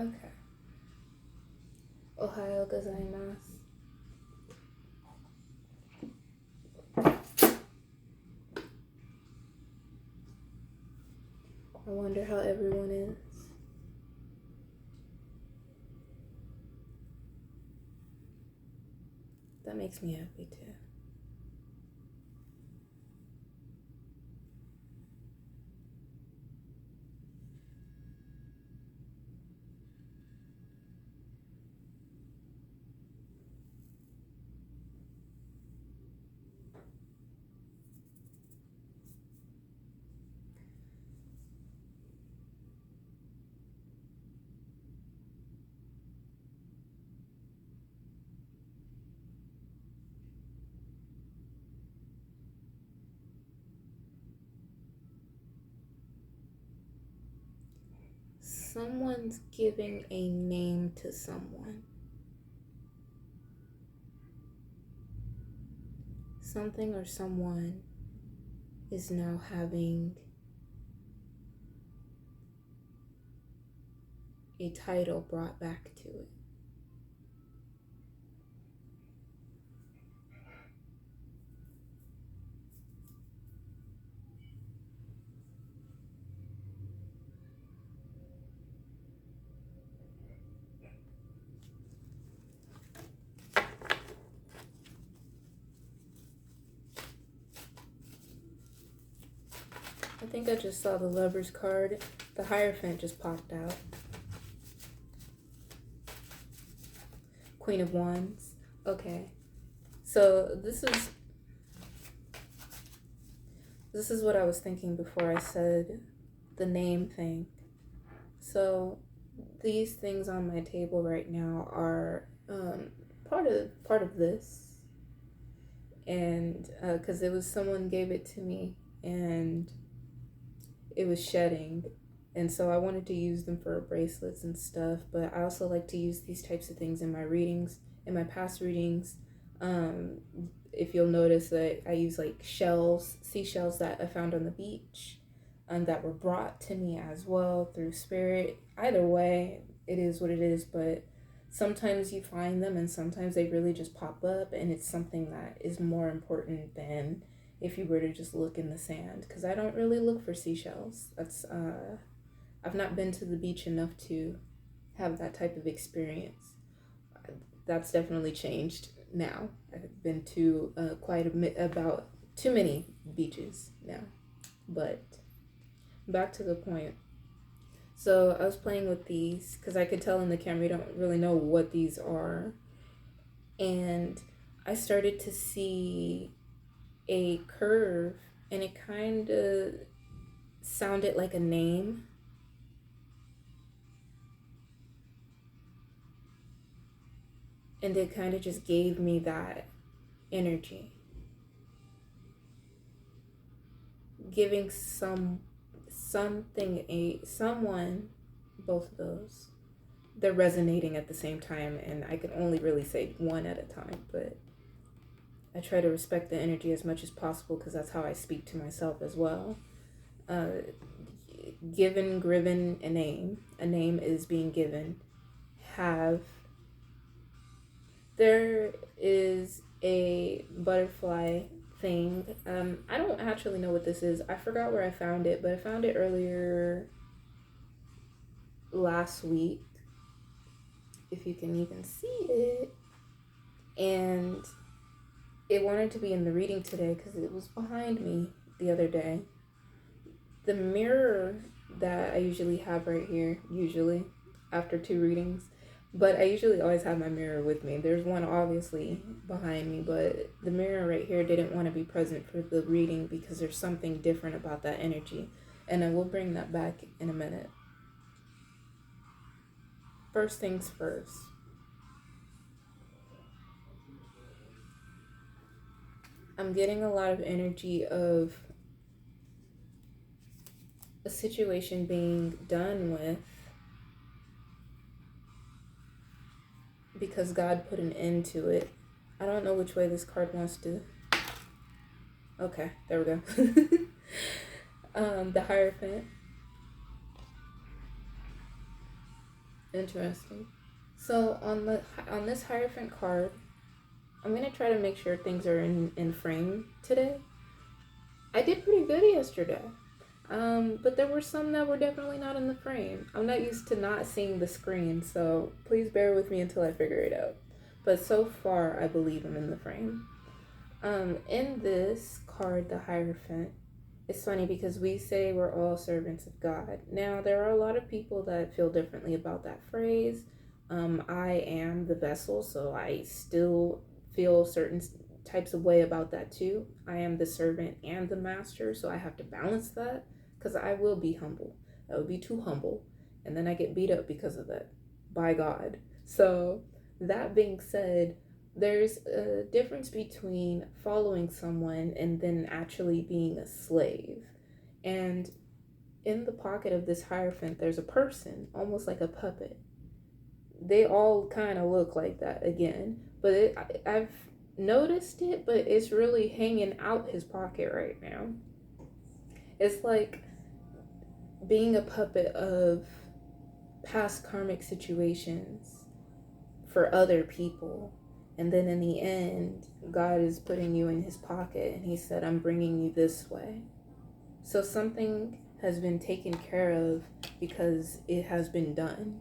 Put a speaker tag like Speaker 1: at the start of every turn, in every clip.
Speaker 1: Okay. Ohio gozaimasu. I wonder how everyone is. That makes me happy too. Someone's giving a name to someone. Something or someone is now having a title brought back to it. I think I just saw the Lover's card. The Hierophant just popped out. Queen of Wands. Okay. So this is what I was thinking before I said the name thing. So these things on my table right now are part of this, and because it was someone gave it to me and it was shedding, and so I wanted to use them for bracelets and stuff. But I also like to use these types of things in my readings, in my past readings. If you'll notice that I use like shells, seashells that I found on the beach, that were brought to me as well through spirit. Either way, it is what it is, but sometimes you find them and sometimes they really just pop up, and it's something that is more important than if you were to just look in the sand, because I don't really look for seashells. I've not been to the beach enough to have that type of experience. That's definitely changed now. I've been to about too many beaches now. But back to the point. So I was playing with these because I could tell in the camera you don't really know what these are. And I started to see a curve, and it kind of sounded like a name. And it kind of just gave me that energy. Giving someone, both of those. They're resonating at the same time, and I can only really say one at a time, but I try to respect the energy as much as possible because that's how I speak to myself as well. Given a name is being given. There is a butterfly thing. I don't actually know what this is. I forgot where I found it, but I found it earlier last week, if you can even see it. And it wanted to be in the reading today because it was behind me the other day. The mirror that I usually have right here, usually after 2 readings, but I usually always have my mirror with me. There's one obviously behind me, but the mirror right here didn't want to be present for the reading because there's something different about that energy. And I will bring that back in a minute. First things first. I'm getting a lot of energy of a situation being done with because God put an end to it. I don't know which way this card wants to. Okay, there we go. The Hierophant. Interesting. So on this Hierophant card, I'm gonna try to make sure things are in frame today. I did pretty good yesterday. But there were some that were definitely not in the frame. I'm not used to not seeing the screen, so please bear with me until I figure it out. But so far, I believe I'm in the frame. In this card, the Hierophant, it's funny because we say we're all servants of God. Now, there are a lot of people that feel differently about that phrase. I am the vessel, so I still feel certain types of way about that too. I am the servant and the master, so I have to balance that because I will be humble. I would be too humble, and then I get beat up because of that by God. So, that being said, there's a difference between following someone and then actually being a slave. And in the pocket of this Hierophant, there's a person, almost like a puppet. They all kind of look like that again, but I've noticed it, but it's really hanging out his pocket right now. It's like being a puppet of past karmic situations for other people. And then in the end, God is putting you in his pocket and he said, I'm bringing you this way. So something has been taken care of because it has been done.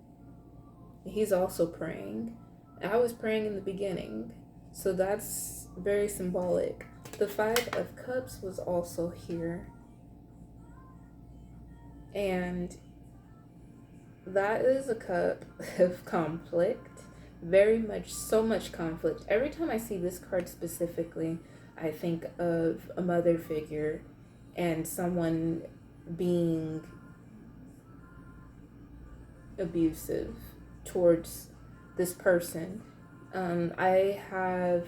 Speaker 1: He's also praying. I was praying in the beginning, so that's very symbolic. The Five of Cups was also here. And that is a cup of conflict. Very much, so much conflict. Every time I see this card specifically, I think of a mother figure and someone being abusive towards this person. I have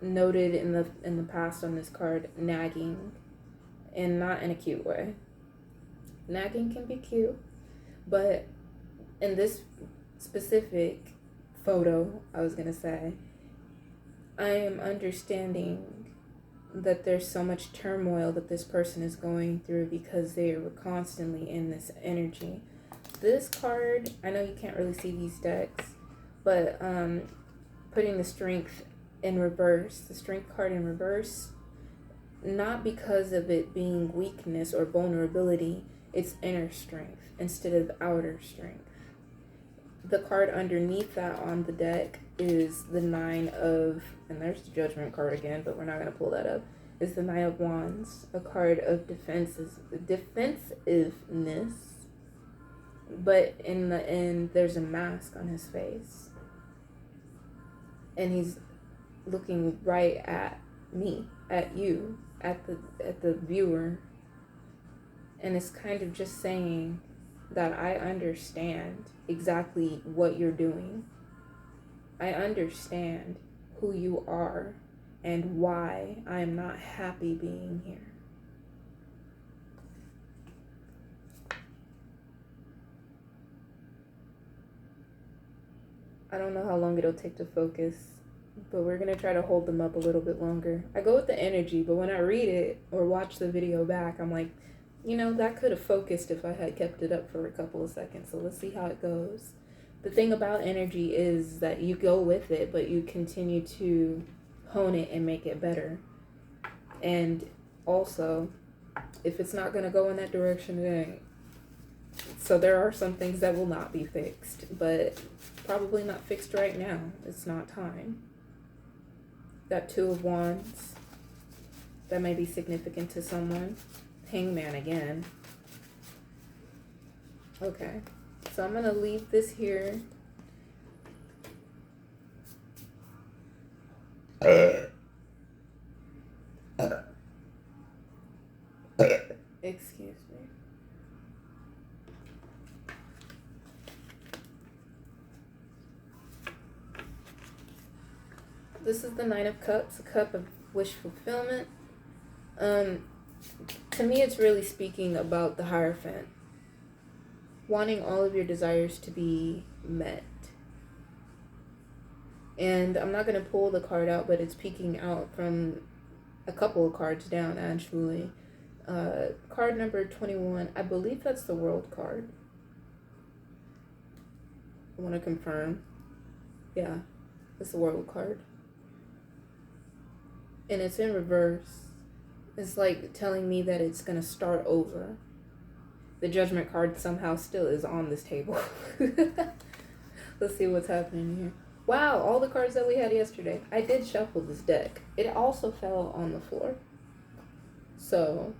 Speaker 1: noted in the past on this card nagging, and not in a cute way. Nagging can be cute, but in this specific photo, I was gonna say, I am understanding that there's so much turmoil that this person is going through because they were constantly in this energy. This card, I know you can't really see these decks, but putting the Strength in reverse, the Strength card in reverse, not because of it being weakness or vulnerability, it's inner strength instead of outer strength. The card underneath that on the deck is the Nine of, and there's the Judgment card again, but we're not going to pull that up, is the Nine of Wands, a card of defensiveness. But in the end, there's a mask on his face. And he's looking right at me, at you, at the viewer. And it's kind of just saying that I understand exactly what you're doing. I understand who you are and why I am not happy being here. I don't know how long it'll take to focus, but we're going to try to hold them up a little bit longer. I go with the energy, but when I read it or watch the video back, I'm like, that could have focused if I had kept it up for a couple of seconds. So let's see how it goes. The thing about energy is that you go with it, but you continue to hone it and make it better. And also, if it's not going to go in that direction, it ain't. So there are some things that will not be fixed, but probably not fixed right now. It's not time. That Two of Wands, that may be significant to someone. Hangman again. Okay, so I'm gonna leave this here. Excuse me. This is the Nine of Cups, a cup of wish fulfillment. To me, it's really speaking about the Hierophant. Wanting all of your desires to be met. And I'm not going to pull the card out, but it's peeking out from a couple of cards down, actually. Card number 21, I believe that's the World card. I want to confirm. Yeah, it's the World card. And it's in reverse. It's like telling me that it's going to start over. The Judgment card somehow still is on this table. Let's see what's happening here. Wow, all the cards that we had yesterday. I did shuffle this deck. It also fell on the floor. So,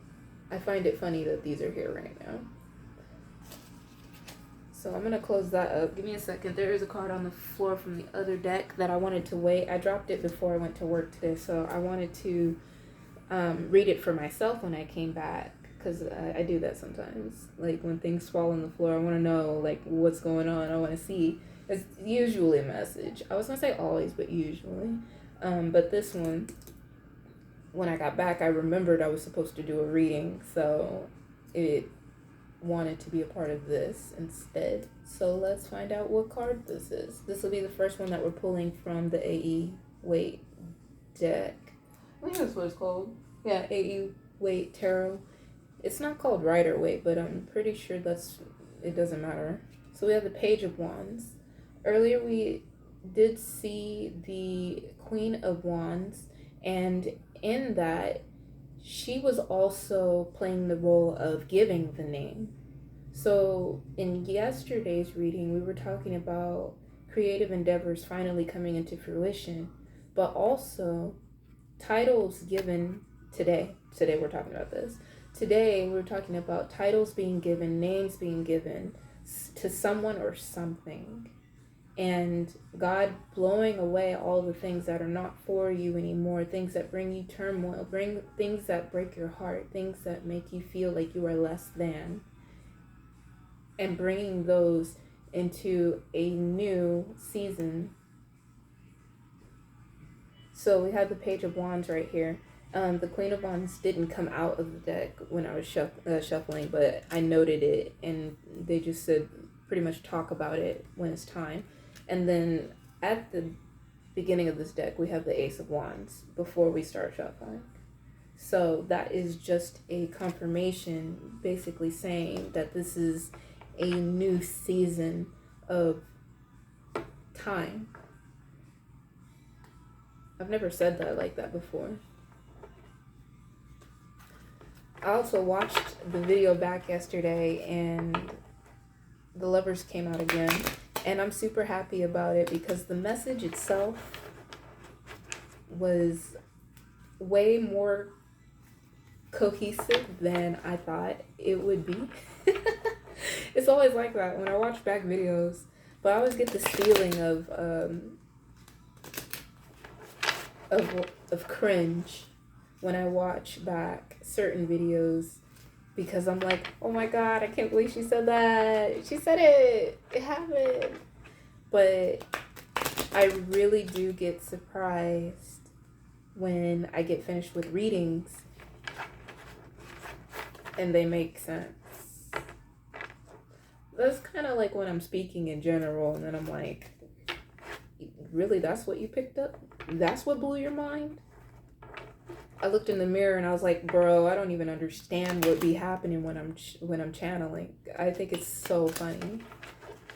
Speaker 1: I find it funny that these are here right now. So I'm going to close that up. Give me a second. There is a card on the floor from the other deck that I wanted to wait. I dropped it before I went to work today, so I wanted to read it for myself when I came back, because I do that sometimes. Like, when things fall on the floor, I want to know, like, what's going on. I want to see. It's usually a message. I was going to say always, but usually. But this one, when I got back, I remembered I was supposed to do a reading, so it wanted to be a part of this instead. So let's find out what card this is. This will be the first one that we're pulling from the A.E. Waite deck. I think that's what it's called. Yeah, A.E. Waite Tarot. It's not called Rider-Waite, but I'm pretty sure it doesn't matter. So we have the Page of Wands. Earlier we did see the Queen of Wands, and in that, she was also playing the role of giving the name. So in yesterday's reading, we were talking about creative endeavors finally coming into fruition, but also titles given today. Today we're talking about this. Today we're talking about titles being given, names being given to someone or something. And God blowing away all the things that are not for you anymore, things that bring you turmoil, things that break your heart, things that make you feel like you are less than, and bringing those into a new season. So we have the Page of Wands right here. The Queen of Wands didn't come out of the deck when I was shuffling, but I noted it, and they just said pretty much talk about it when it's time. And then at the beginning of this deck, we have the Ace of Wands before we start shuffling. So that is just a confirmation, basically saying that this is a new season of time. I've never said that like that before. I also watched the video back yesterday, and the Lovers came out again. And I'm super happy about it because the message itself was way more cohesive than I thought it would be. It's always like that when I watch back videos, but I always get this feeling of cringe when I watch back certain videos, because I'm like, oh my God, I can't believe she said that. She said it. It happened. But I really do get surprised when I get finished with readings and they make sense. That's kind of like when I'm speaking in general, and then I'm like, really, that's what you picked up? That's what blew your mind? I looked in the mirror and I was like, bro, I don't even understand what be happening when I'm channeling. I think it's so funny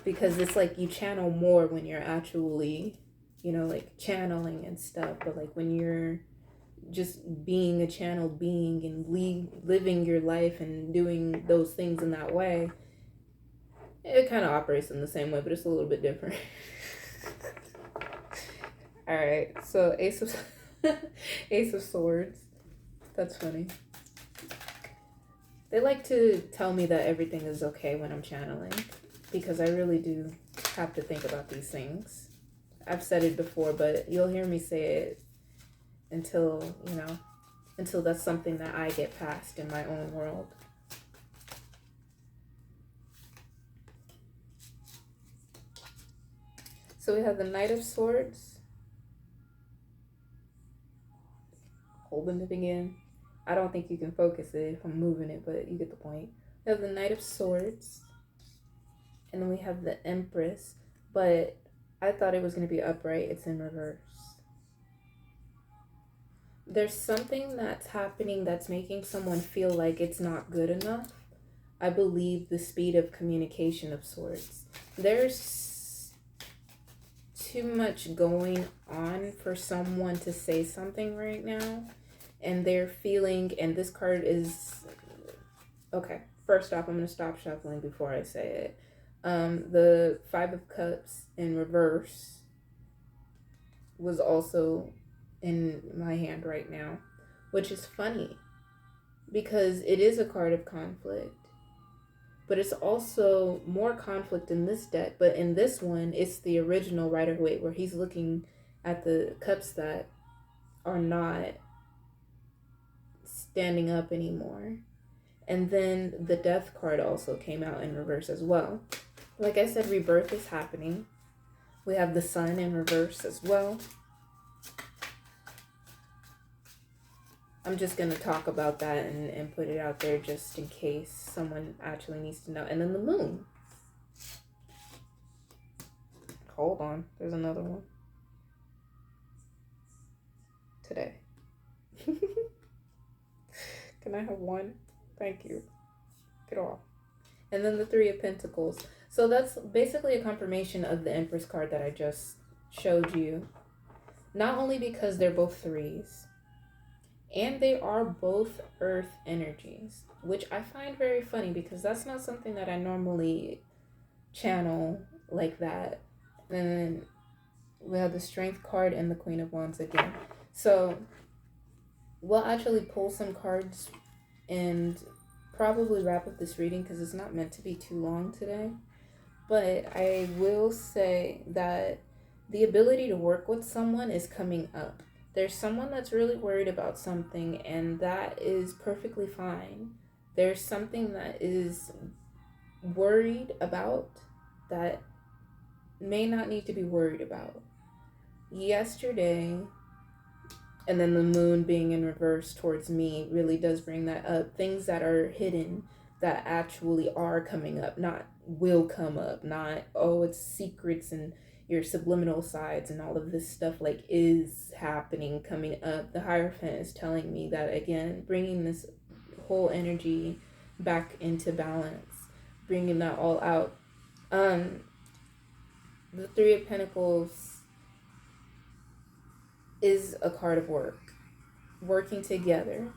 Speaker 1: because it's like you channel more when you're actually, like channeling and stuff. But like when you're just being a channeled being and living your life and doing those things in that way, it kind of operates in the same way, but it's a little bit different. All right, so Ace of Swords. That's funny. They like to tell me that everything is okay when I'm channeling, because I really do have to think about these things. I've said it before, but you'll hear me say it until that's something that I get past in my own world. So we have the Knight of Swords. Holding it again. I don't think you can focus it if I'm moving it, but you get the point. We have the Knight of Swords. And then we have the Empress. But I thought it was going to be upright. It's in reverse. There's something that's happening that's making someone feel like it's not good enough. I believe the speed of communication of swords. There's too much going on for someone to say something right now, and they're feeling, and this card is, okay, first off, I'm going to stop shuffling before I say it. The Five of Cups in reverse was also in my hand right now, which is funny because it is a card of conflict, but it's also more conflict in this deck. But in this one, it's the original Rider-Waite, where he's looking at the cups that are not standing up anymore. And then the Death card also came out in reverse as well. Like I said, rebirth is happening. We have the Sun in reverse as well. I'm just going to talk about that and put it out there just in case someone actually needs to know. And then the Moon. Hold on. There's another one. Today. Can I have one? Thank you. Get off. And then the Three of Pentacles. So that's basically a confirmation of the Empress card that I just showed you. Not only because they're both threes, and they are both earth energies, which I find very funny because that's not something that I normally channel like that. And then we have the Strength card and the Queen of Wands again. So we'll actually pull some cards and probably wrap up this reading because it's not meant to be too long today. But I will say that the ability to work with someone is coming up. There's someone that's really worried about something, and that is perfectly fine. There's something that is worried about that may not need to be worried about. Yesterday, and then the Moon being in reverse towards me really does bring that up. Things that are hidden that actually are coming up, not will come up, not, oh, it's secrets and your subliminal sides and all of this stuff like is happening, coming up. The Hierophant is telling me that, again, bringing this whole energy back into balance, bringing that all out. The Three of Pentacles is a card of working together.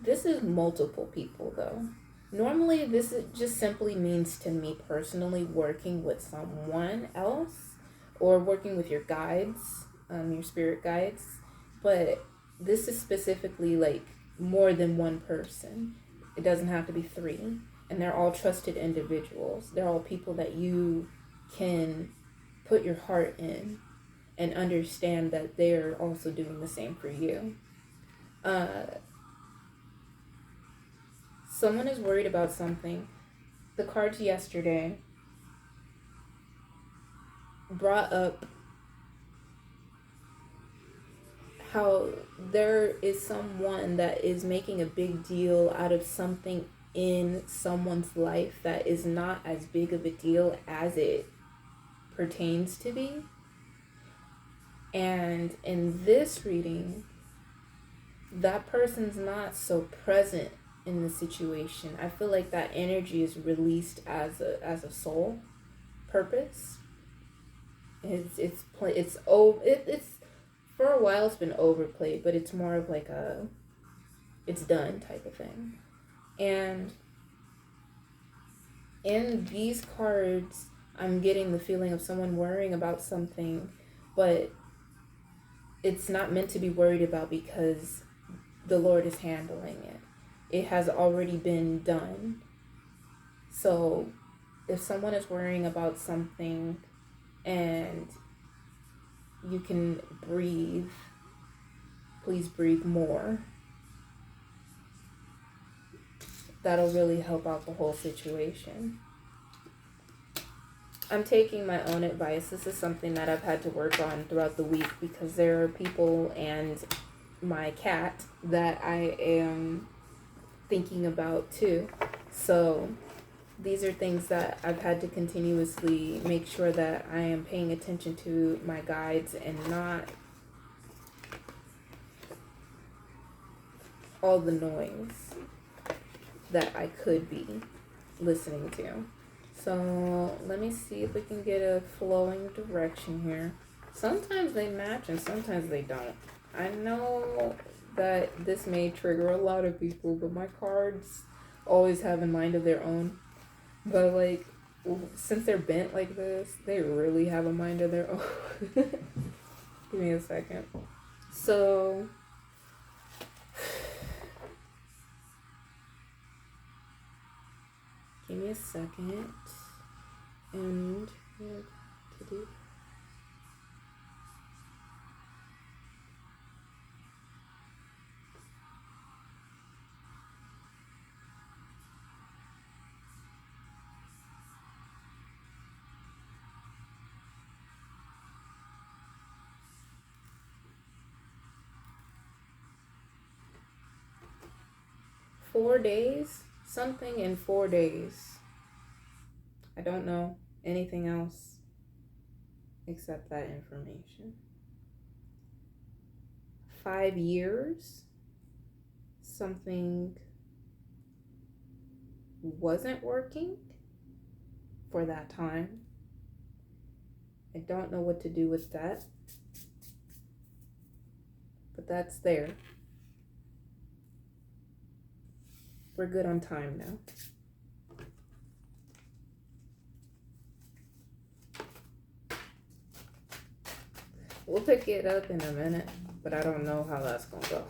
Speaker 1: This is multiple people though. Normally this just simply means to me personally working with someone else or working with your guides, your spirit guides, but this is specifically like more than one person. It doesn't have to be three, and they're all trusted individuals. They're all people that you can put your heart in and understand that they're also doing the same for you. Someone is worried about something. The cards yesterday brought up how there is someone that is making a big deal out of something in someone's life that is not as big of a deal as it pertains to be. And in this reading, that person's not so present in the situation. I feel like that energy is released as a soul purpose. It's for a while it's been overplayed, but it's more of like a it's done type of thing. And in these cards, I'm getting the feeling of someone worrying about something, but it's not meant to be worried about because the Lord is handling it. It has already been done. So if someone is worrying about something and you can breathe, please breathe more. That'll really help out the whole situation. I'm taking my own advice. This is something that I've had to work on throughout the week because there are people and my cat that I am thinking about too. So these are things that I've had to continuously make sure that I am paying attention to my guides and not all the noise that I could be listening to. So let me see if we can get a flowing direction here. Sometimes they match and sometimes they don't. I know that this may trigger a lot of people, but my cards always have a mind of their own. But like, since they're bent like this, they really have a mind of their own. Give me a second. So, give me a second. And what to do? Four days? Something in 4 days. I don't know anything else except that information. 5 years? Something wasn't working for that time. I don't know what to do with that, but that's there. We're good on time now. We'll pick it up in a minute, but I don't know how that's gonna go.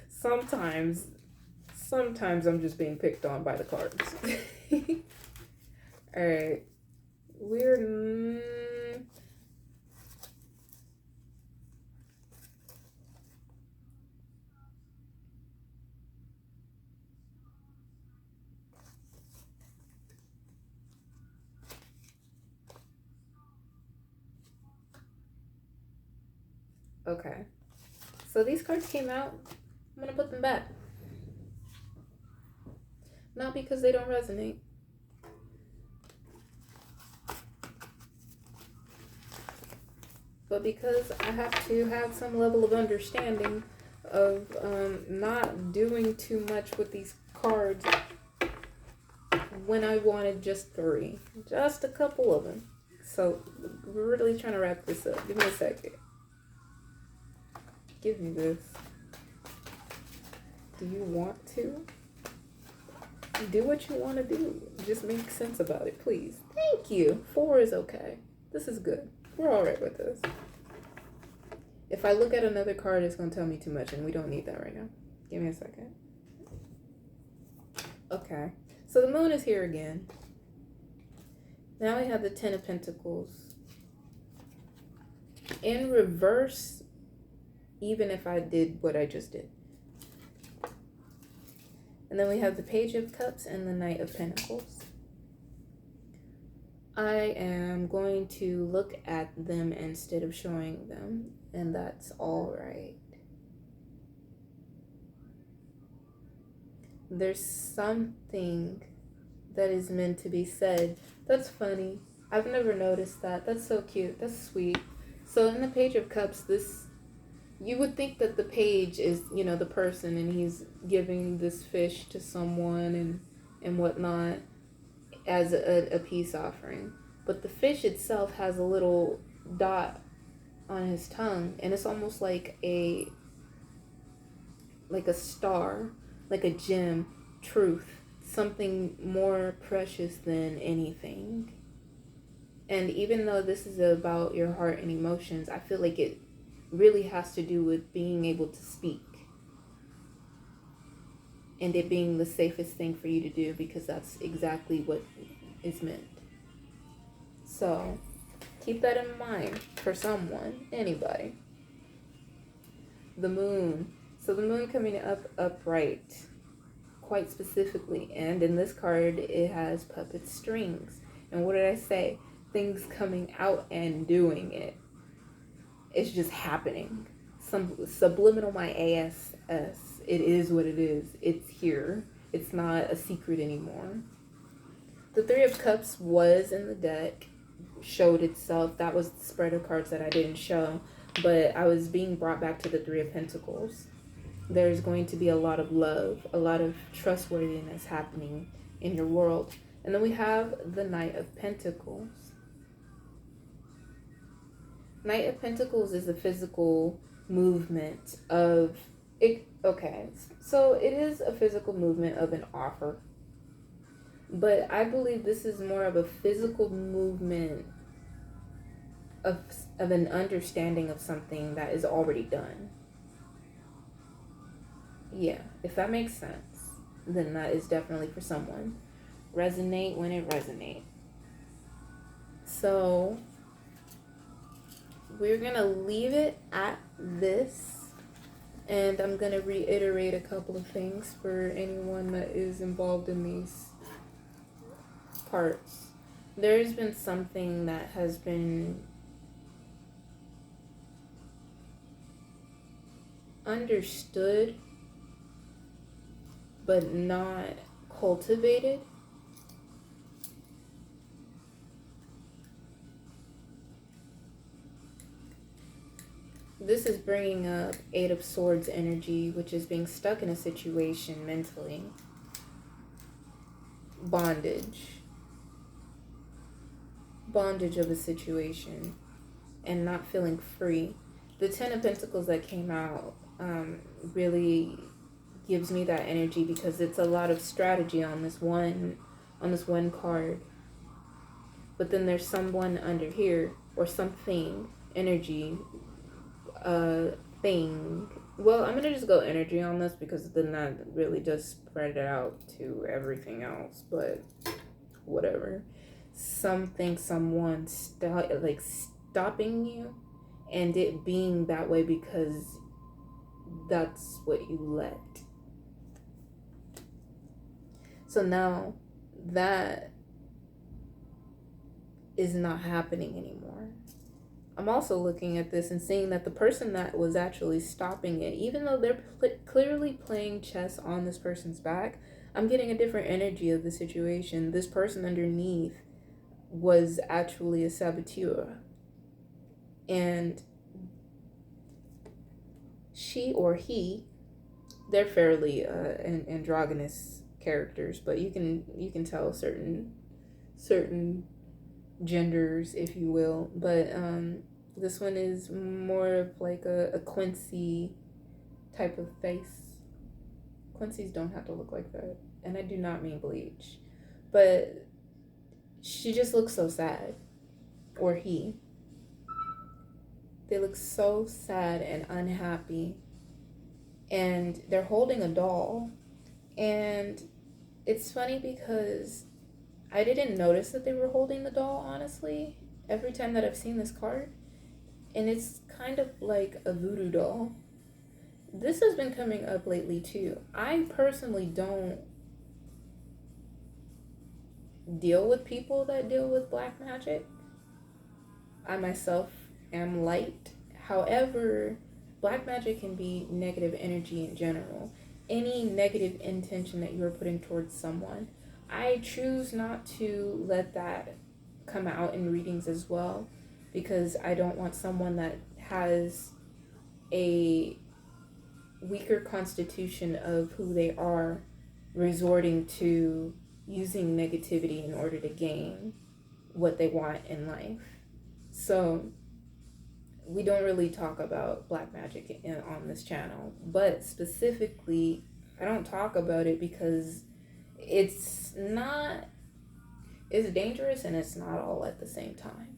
Speaker 1: Sometimes I'm just being picked on by the cards. Alright. We're... Okay. So these cards came out. I'm gonna put them back. Not because they don't resonate. But because I have to have some level of understanding of not doing too much with these cards when I wanted just 3. Just a couple of them. So we're really trying to wrap this up. Give me a second. Give me this. Do you want to? Do what you want to do. Just make sense about it, please. Thank you. 4 is okay. This is good. We're all right with this. If I look at another card, it's going to tell me too much, and we don't need that right now. Give me a second. Okay. So the moon is here again. Now we have the 10 of Pentacles. In reverse, even if I did what I just did. And then we have the Page of Cups and the Knight of Pentacles. I am going to look at them instead of showing them, and that's all right. There's something that is meant to be said. That's funny. I've never noticed that. That's so cute. That's sweet. So in the Page of Cups, you would think that the page is, the person, and he's giving this fish to someone and whatnot as a peace offering. But the fish itself has a little dot on his tongue, and it's almost like a star, like a gem, truth, something more precious than anything. And even though this is about your heart and emotions, I feel like it really has to do with being able to speak and it being the safest thing for you to do, because that's exactly what is meant. So keep that in mind for someone, anybody. The moon. So the moon coming up upright, quite specifically, and in this card it has puppet strings. And what did I say? Things coming out and doing it. It's just happening. Some subliminal my ass. It is what it is. It's here. It's not a secret anymore. The 3 of Cups was in the deck, showed itself. That was the spread of cards that I didn't show, but I was being brought back to the 3 of Pentacles. There's going to be a lot of love, a lot of trustworthiness happening in your world. And then we have the Knight of Pentacles. Knight of Pentacles is a physical movement of it. Okay, so it is a physical movement of an offer, but I believe this is more of a physical movement of an understanding of something that is already done. Yeah, if that makes sense, then that is definitely for someone. Resonate when it resonates. So we're gonna leave it at this, and I'm gonna reiterate a couple of things for anyone that is involved in these parts. There's been something that has been understood but not cultivated. This is bringing up Eight of Swords energy, which is being stuck in a situation mentally. Bondage of a situation and not feeling free. The Ten of Pentacles that came out really gives me that energy because it's a lot of strategy on this one card. But then there's someone under here or something, energy, thing. Well, I'm gonna just go energy on this because then that really does spread it out to everything else. But whatever. Something, someone stopping you, and it being that way because that's what you let. So now that is not happening anymore. I'm also looking at this and seeing that the person that was actually stopping it, even though they're clearly playing chess on this person's back, I'm getting a different energy of the situation. This person underneath was actually a saboteur. And she or he, they're fairly androgynous characters, but you can tell certain genders, if you will. But this one is more of like a Quincy type of face. Quincy's don't have to look like that, and I do not mean bleach, but she just looks so sad. Or he, they look so sad and unhappy, and they're holding a doll. And it's funny because I didn't notice that they were holding the doll, honestly, every time that I've seen this card. And it's kind of like a voodoo doll. This has been coming up lately too. I personally don't deal with people that deal with black magic. I myself am light. However, black magic can be negative energy in general. Any negative intention that you're putting towards someone, I choose not to let that come out in readings as well, because I don't want someone that has a weaker constitution of who they are resorting to using negativity in order to gain what they want in life. So we don't really talk about black magic on this channel, but specifically I don't talk about it because it's dangerous, and it's not all at the same time.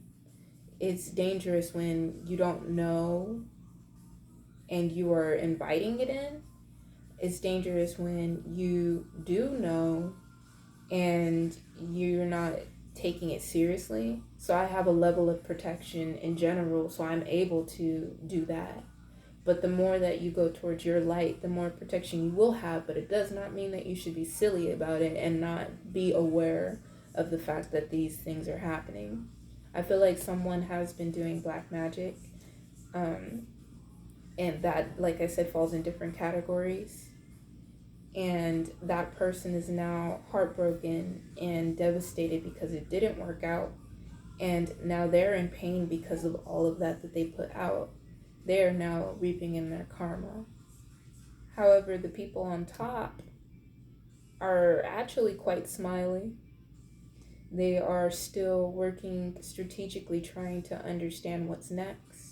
Speaker 1: It's dangerous when you don't know and you are inviting it in. It's dangerous when you do know and you're not taking it seriously. So I have a level of protection in general, so I'm able to do that. But the more that you go towards your light, the more protection you will have, but it does not mean that you should be silly about it and not be aware of the fact that these things are happening. I feel like someone has been doing black magic, and that, like I said, falls in different categories. And that person is now heartbroken and devastated because it didn't work out. And now they're in pain because of all of that they put out. They are now reaping in their karma. However, the people on top are actually quite smiley. They are still working strategically, trying to understand what's next.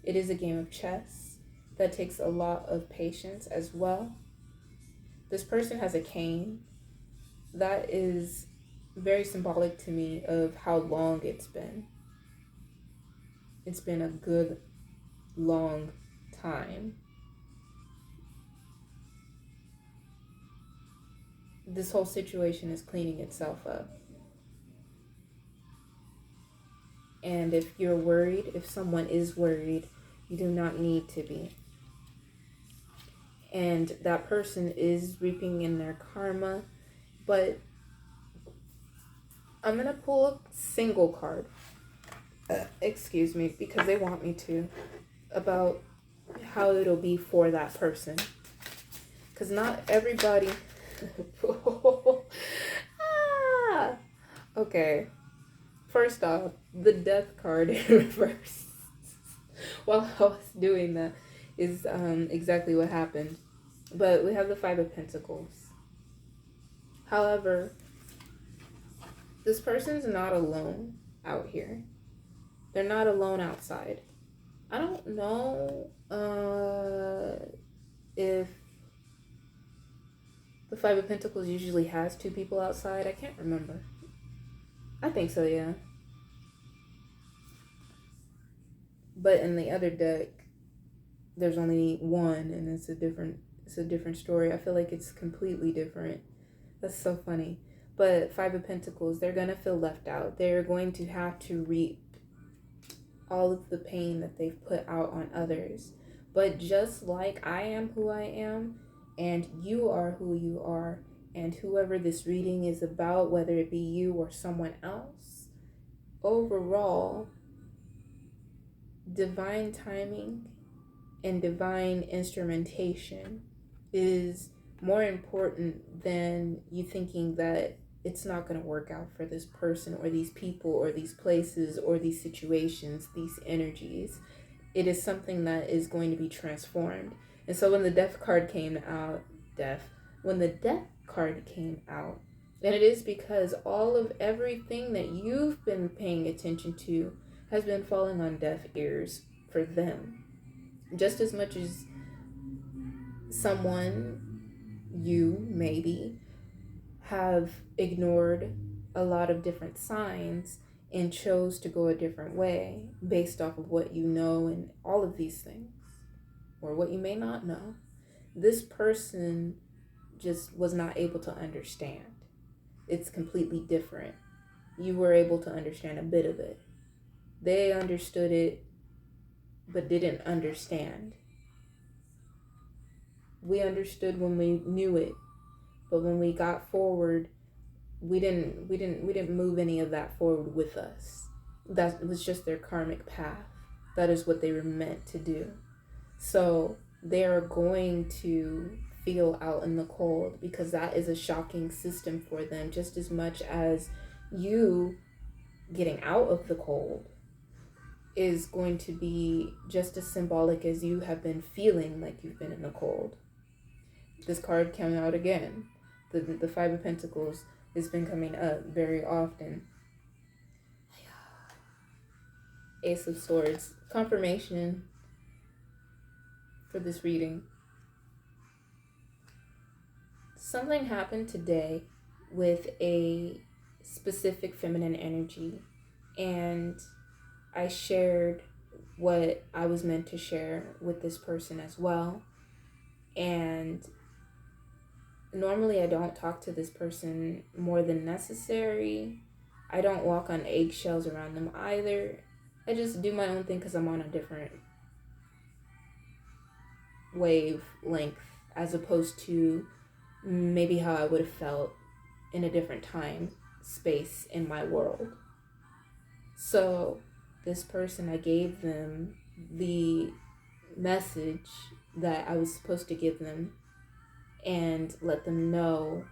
Speaker 1: It is a game of chess that takes a lot of patience as well. This person has a cane. That is very symbolic to me of how long it's been. It's been a good long time. This whole situation is cleaning itself up. And if you're worried, if someone is worried, you do not need to be. And that person is reaping in their karma, but I'm going to pull a single card. Excuse me, because they want me to, about how it'll be for that person. Because not everybody... Okay. First off, the death card in reverse while I was doing that is exactly what happened. But we have the Five of Pentacles. However, this person's not alone out here. They're not alone outside. I don't know if the Five of Pentacles usually has two people outside. I can't remember. I think so, yeah. But in the other deck, there's only one, and it's a different story. I feel like it's completely different. That's so funny. But Five of Pentacles, they're gonna feel left out. They're going to have to reap all of the pain that they've put out on others. But just like I am who I am, and you are who you are, and whoever this reading is about, whether it be you or someone else, overall, divine timing and divine instrumentation is more important than you thinking that it's not going to work out for this person or these people or these places or these situations, these energies. It is something that is going to be transformed. And so when the death card came out, when the death card came out, and it is because all of everything that you've been paying attention to has been falling on deaf ears for them. Just as much as someone, you maybe, have ignored a lot of different signs and chose to go a different way based off of what you know and all of these things, or what you may not know. This person just was not able to understand. It's completely different. You were able to understand a bit of it. They understood it, but didn't understand. We understood when we knew it, but when we got forward, we didn't move any of that forward with us. That was just their karmic path. That is what they were meant to do. So they are going to feel out in the cold, because that is a shocking system for them, just as much as you getting out of the cold is going to be just as symbolic as you have been feeling like you've been in the cold. This card came out again. The Five of Pentacles has been coming up very often. Ace of Swords. Confirmation for this reading. Something happened today with a specific feminine energy, and I shared what I was meant to share with this person as well. And normally I don't talk to this person more than necessary. I don't walk on eggshells around them either. I just do my own thing because I'm on a different wavelength, as opposed to maybe how I would have felt in a different time, space in my world. So this person, I gave them the message that I was supposed to give them and let them know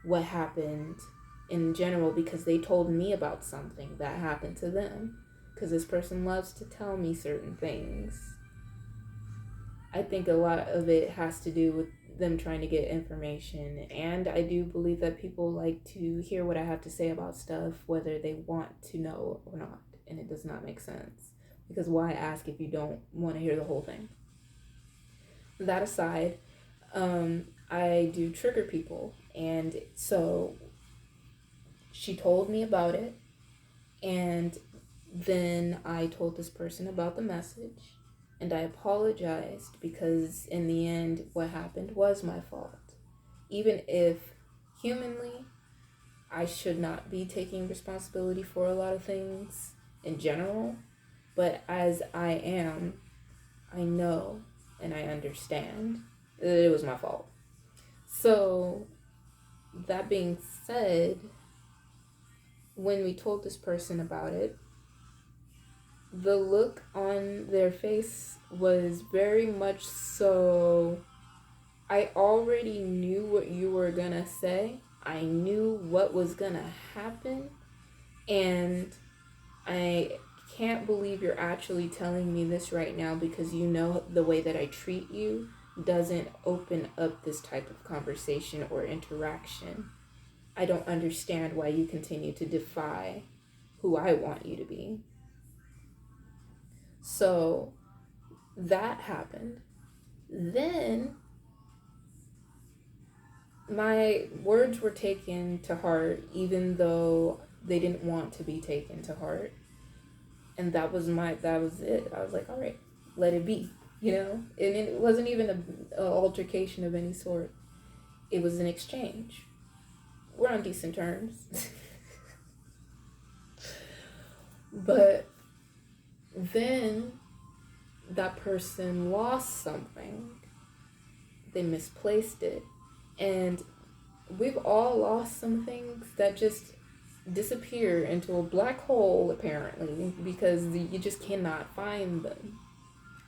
Speaker 1: what happened in general, because they told me about something that happened to them, because this person loves to tell me certain things. I think a lot of it has to do with them trying to get information, and I do believe that people like to hear what I have to say about stuff, whether they want to know or not, and it does not make sense. because why ask if you don't want to hear the whole thing? That aside, I do trigger people, and so she told me about it, and then I told this person about the message, and I apologized because in the end, what happened was my fault. Even if humanly, I should not be taking responsibility for a lot of things in general, but as I am, I know and I understand that it was my fault. So, that being said, when we told this person about it, the look on their face was very much so, I already knew what you were gonna say. I knew what was gonna happen. And I can't believe you're actually telling me this right now, because you know the way that I treat you doesn't open up this type of conversation or interaction. I don't understand why you continue to defy who I want you to be. So that happened. Then my words were taken to heart, even though they didn't want to be taken to heart. And that was it. I was like, all right, let it be, you know? And it wasn't even a altercation of any sort. It was an exchange. We're on decent terms. But then that person lost something. They misplaced it. And we've all lost some things that just disappear into a black hole, apparently, because you just cannot find them.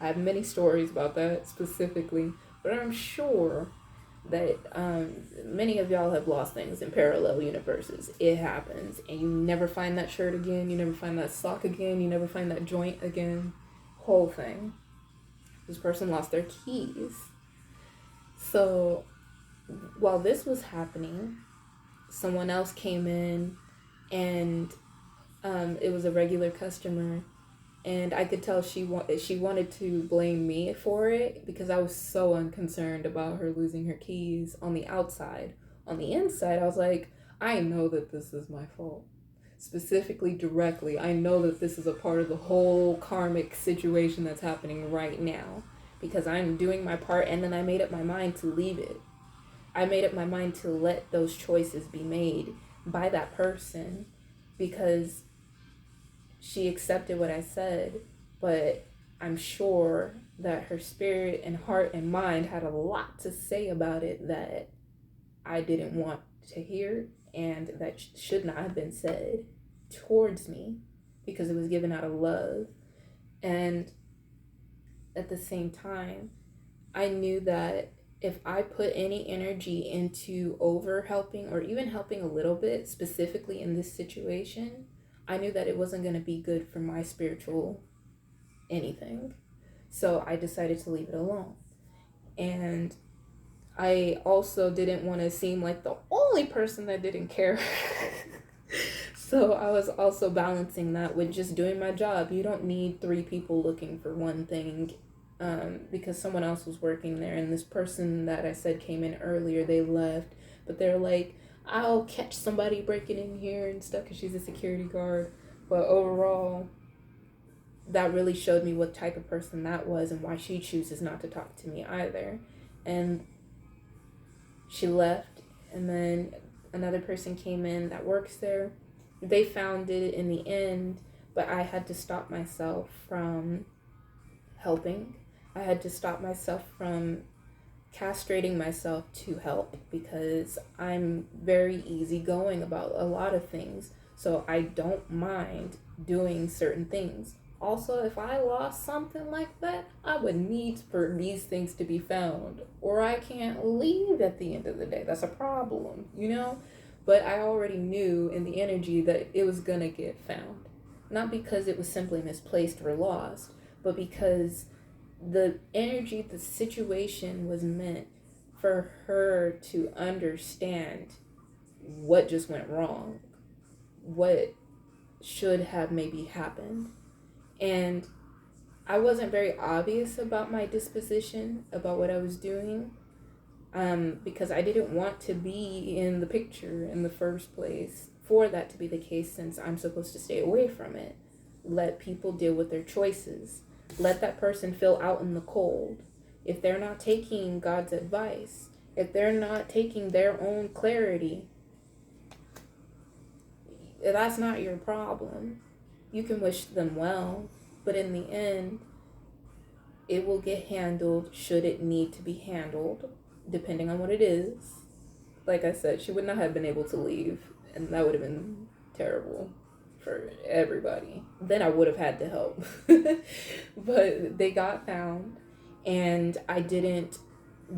Speaker 1: I have many stories about that specifically, but I'm sure that many of y'all have lost things in parallel universes. It happens, and you never find that shirt again, you never find that sock again, you never find that joint again. Whole thing. This person lost their keys. So while this was happening, someone else came in, and it was a regular customer, and I could tell she wanted to blame me for it because I was so unconcerned about her losing her keys on the outside. On the inside, I was like, I know that this is my fault. Specifically, directly, I know that this is a part of the whole karmic situation that's happening right now, because I'm doing my part, and then I made up my mind to leave it. I made up my mind to let those choices be made by that person, because she accepted what I said, but I'm sure that her spirit and heart and mind had a lot to say about it that I didn't want to hear, and that should not have been said towards me, because it was given out of love. And at the same time, I knew that if I put any energy into over helping, or even helping a little bit, specifically in this situation, I knew that it wasn't going to be good for my spiritual anything. So I decided to leave it alone. And I also didn't want to seem like the only person that didn't care. So I was also balancing that with just doing my job. You don't need 3 people looking for one thing, because someone else was working there, and this person that I said came in earlier, they left, but they're like, I'll catch somebody breaking in here and stuff, because she's a security guard. But overall, that really showed me what type of person that was, and why she chooses not to talk to me either. And she left, and then another person came in that works there. They found it in the end, but I had to stop myself from helping. I had to stop myself from castrating myself to help, because I'm very easygoing about a lot of things. So I don't mind doing certain things. Also, if I lost something like that, I would need for these things to be found, or I can't leave at the end of the day. That's a problem, you know? But I already knew in the energy that it was gonna get found. Not because it was simply misplaced or lost, but because the energy, the situation was meant for her to understand what just went wrong, what should have maybe happened. And I wasn't very obvious about my disposition, about what I was doing, because I didn't want to be in the picture in the first place for that to be the case, since I'm supposed to stay away from it. Let people deal with their choices. Let that person feel out in the cold. If they're not taking God's advice, if they're not taking their own clarity, that's not your problem. You can wish them well, but in the end, it will get handled should it need to be handled, depending on what it is. Like I said, she would not have been able to leave, and that would have been terrible for everybody. Then I would have had to help. But they got found, and I didn't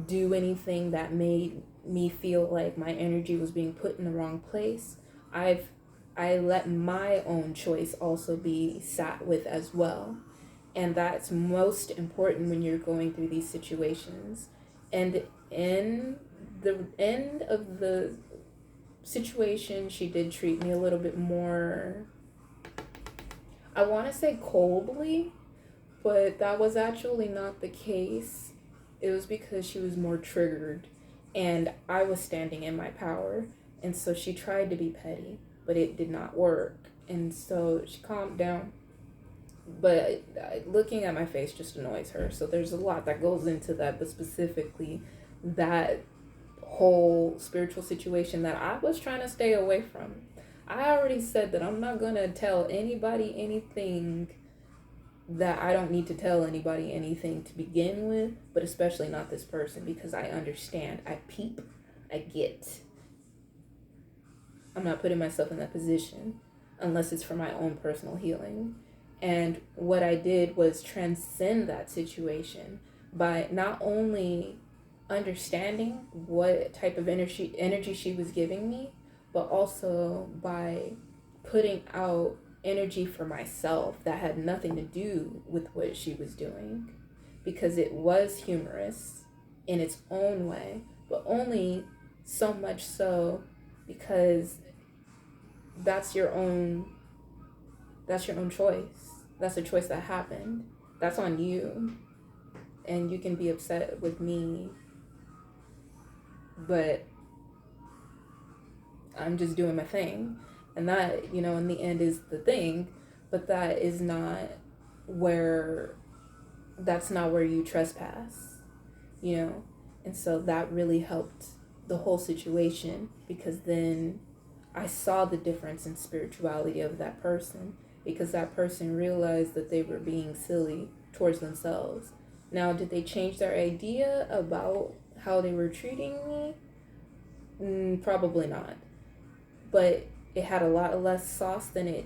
Speaker 1: do anything that made me feel like my energy was being put in the wrong place. I let my own choice also be sat with as well. And that's most important when you're going through these situations. And in the end of the situation, she did treat me a little bit more, I want to say coldly, but that was actually not the case. It was because she was more triggered and I was standing in my power. And so she tried to be petty, but it did not work. And so she calmed down. But looking at my face just annoys her. So there's a lot that goes into that, but specifically that whole spiritual situation that I was trying to stay away from. I already said that I'm not going to tell anybody anything that I don't need to tell anybody anything to begin with, but especially not this person, because I understand, I peep, I get. I'm not putting myself in that position unless it's for my own personal healing. And what I did was transcend that situation by not only understanding what type of energy she was giving me, but also by putting out energy for myself that had nothing to do with what she was doing, because it was humorous in its own way, but only so much so because that's your own choice. That's a choice that happened. That's on you. And you can be upset with me, but I'm just doing my thing. And that, in the end is the thing, but that's not where you trespass. And so that really helped the whole situation, because then I saw the difference in spirituality of that person, because that person realized that they were being silly towards themselves. Now, did they change their idea about how they were treating me? Probably not. But it had a lot less sauce than it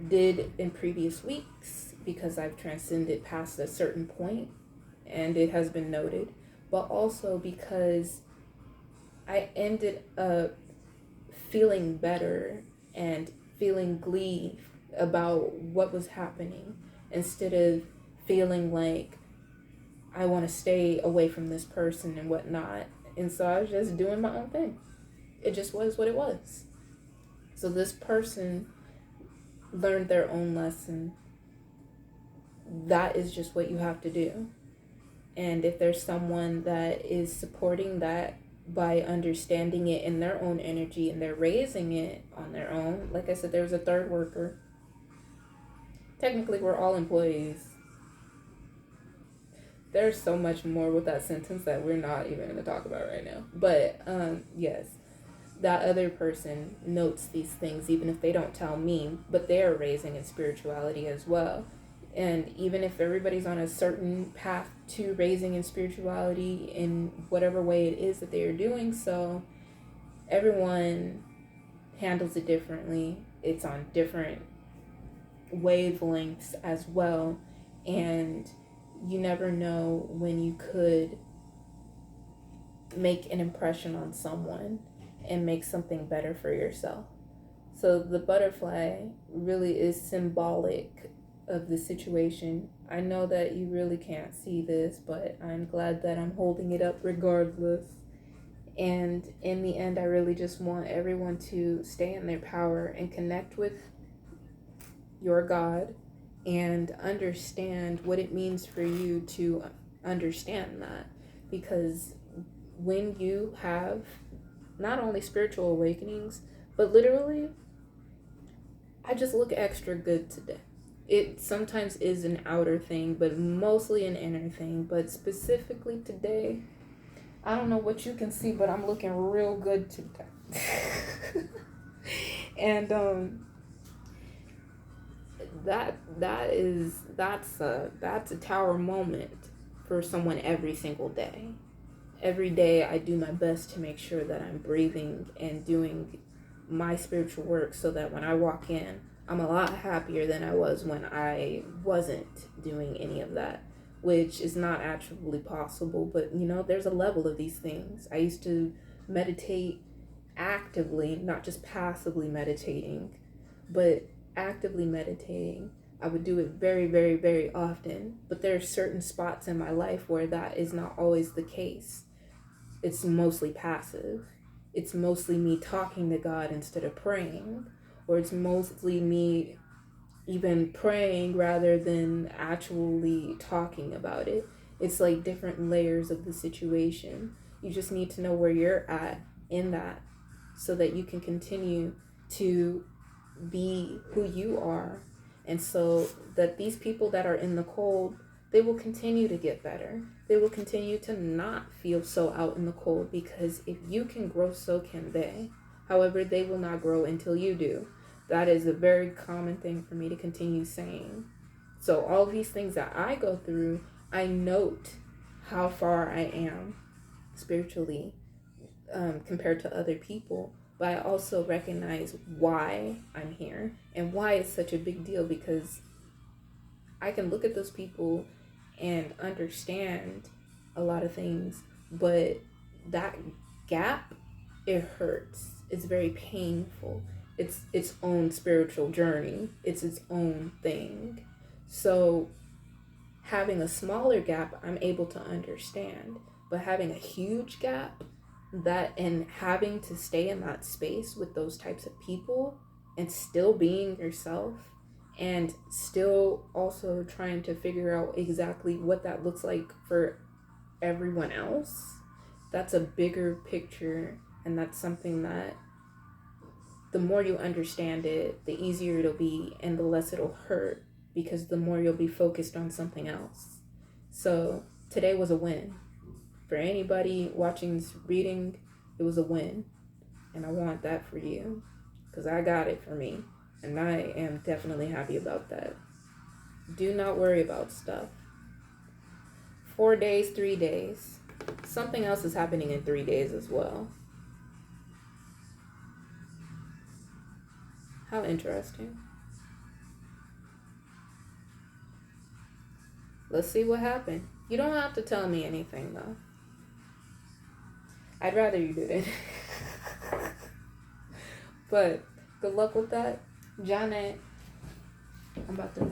Speaker 1: did in previous weeks, because I've transcended past a certain point, and it has been noted. But also because I ended up feeling better and feeling glee about what was happening, instead of feeling like I want to stay away from this person and whatnot. And so I was just doing my own thing. It just was what it was. So this person learned their own lesson. That is just what you have to do. And if there's someone that is supporting that by understanding it in their own energy, and they're raising it on their own, like I said, there was a third worker. Technically, we're all employees. There's so much more with that sentence that we're not even going to talk about right now. But yes, that other person notes these things, even if they don't tell me, but they're raising in spirituality as well. And even if everybody's on a certain path to raising in spirituality in whatever way it is that they are doing so, everyone handles it differently. It's on different wavelengths as well. And you never know when you could make an impression on someone and make something better for yourself. So the butterfly really is symbolic of the situation. I know that you really can't see this, but I'm glad that I'm holding it up regardless. And in the end, I really just want everyone to stay in their power and connect with your God and understand what it means for you to understand that. Because when you have not only spiritual awakenings, but literally, I just look extra good today. It sometimes is an outer thing, but mostly an inner thing. But specifically today, I don't know what you can see, but I'm looking real good today. And that's a tower moment for someone every single day. Every day I do my best to make sure that I'm breathing and doing my spiritual work so that when I walk in, I'm a lot happier than I was when I wasn't doing any of that, which is not actually possible. But there's a level of these things. I used to meditate actively, not just passively meditating, but actively meditating. I would do it very, very, very often. But there are certain spots in my life where that is not always the case. It's mostly passive. It's mostly me talking to God instead of praying. Or it's mostly me even praying rather than actually talking about it. It's like different layers of the situation. You just need to know where you're at in that so that you can continue to be who you are. And so that these people that are in the cold, they will continue to get better. They will continue to not feel so out in the cold, because if you can grow, so can they. However, they will not grow until you do. That is a very common thing for me to continue saying. So all these things that I go through, I note how far I am spiritually compared to other people. But I also recognize why I'm here and why it's such a big deal, because I can look at those people and understand a lot of things, but that gap, it hurts. It's very painful. It's its own spiritual journey. It's its own thing. So having a smaller gap, I'm able to understand, but having a huge gap, that and having to stay in that space with those types of people and still being yourself and still also trying to figure out exactly what that looks like for everyone else, that's a bigger picture. And that's something that the more you understand it, the easier it'll be and the less it'll hurt, because the more you'll be focused on something else. So today was a win. For anybody watching this reading, it was a win. And I want that for you, because I got it for me. And I am definitely happy about that. Do not worry about stuff. 4 days, 3 days. Something else is happening in 3 days as well. How interesting. Let's see what happened. You don't have to tell me anything, though. I'd rather you didn't. But good luck with that. Janet, I'm about to